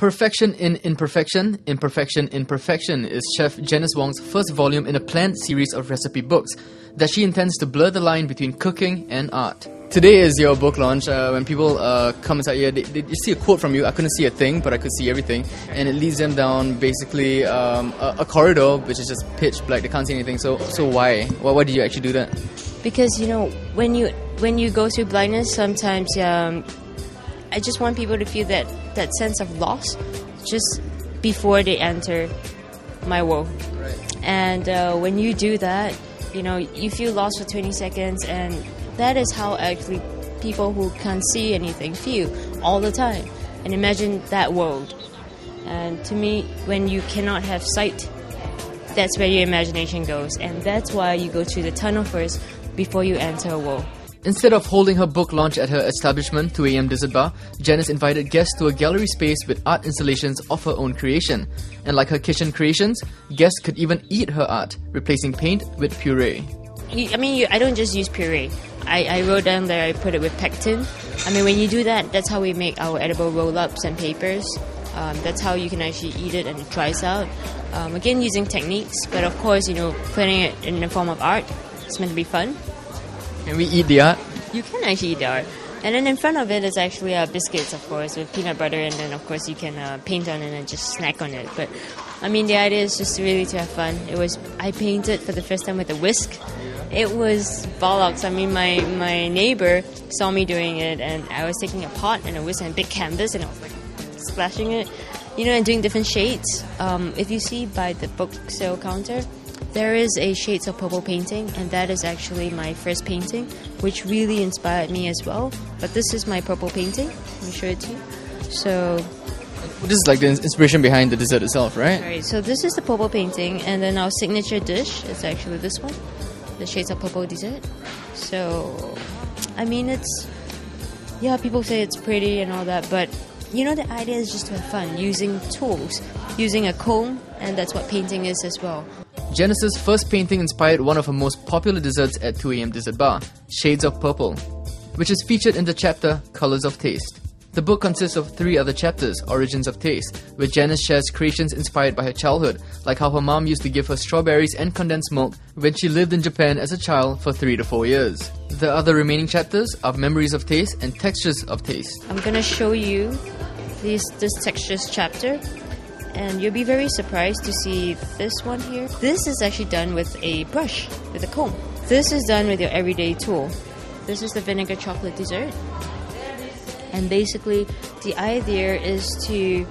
Perfection in Imperfection, Imperfection in Perfection is Chef Janice Wong's first volume in a planned series of recipe books that she intends to blur the line between cooking and art. Today is your book launch. When people come inside here, they see a quote from you. I couldn't see a thing, but I could see everything. And it leads them down basically a corridor, which is just pitch black. They can't see anything. So why? Why did you actually do that? Because, when you go through blindness, sometimes I just want people to feel that sense of loss just before they enter my world. Right. And when you do that, you feel lost for 20 seconds, and that is how actually people who can't see anything feel all the time. And imagine that world. And to me, when you cannot have sight, that's where your imagination goes. And that's why you go through the tunnel first before you enter a world. Instead of holding her book launch at her establishment, 2 AM Dessert Bar, Janice invited guests to a gallery space with art installations of her own creation. And like her kitchen creations, guests could even eat her art, replacing paint with puree. I don't just use puree. I wrote down there, I put it with pectin. When you do that, that's how we make our edible roll-ups and papers. That's how you can actually eat it and it dries out. Again, using techniques, but of course, putting it in the form of art. It's meant to be fun. Can we eat the art? You can actually eat the art. And then in front of it is actually biscuits, of course, with peanut butter, and then of course you can paint on it and just snack on it. But the idea is just really to have fun. I painted for the first time with a whisk. It was bollocks. My neighbor saw me doing it, and I was taking a pot and a whisk and a big canvas, and I was like splashing it, and doing different shades. If you see by the book sale counter, there is a Shades of Purple painting, and that is actually my first painting, which really inspired me as well. But this is my purple painting. Let me show it to you. So this is like the inspiration behind the dessert itself, right? Right. So this is the purple painting, and then our signature dish is actually this one, the Shades of Purple dessert. So, people say it's pretty and all that, but the idea is just to have fun, using tools, using a comb, and that's what painting is as well. Janice's first painting inspired one of her most popular desserts at 2 AM Dessert Bar, Shades of Purple, which is featured in the chapter Colours of Taste. The book consists of 3 other chapters, Origins of Taste, where Janice shares creations inspired by her childhood, like how her mom used to give her strawberries and condensed milk when she lived in Japan as a child for 3 to 4 years. The other remaining chapters are Memories of Taste and Textures of Taste. I'm going to show you this Textures chapter, and you'll be very surprised to see this one here. This is actually done with a brush, with a comb. This is done with your everyday tool. This is the vinegar chocolate dessert. And basically, the idea is to,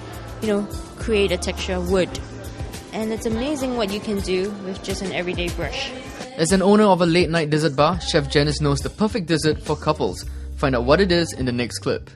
create a texture of wood. And it's amazing what you can do with just an everyday brush. As an owner of a late-night dessert bar, Chef Janice knows the perfect dessert for couples. Find out what it is in the next clip.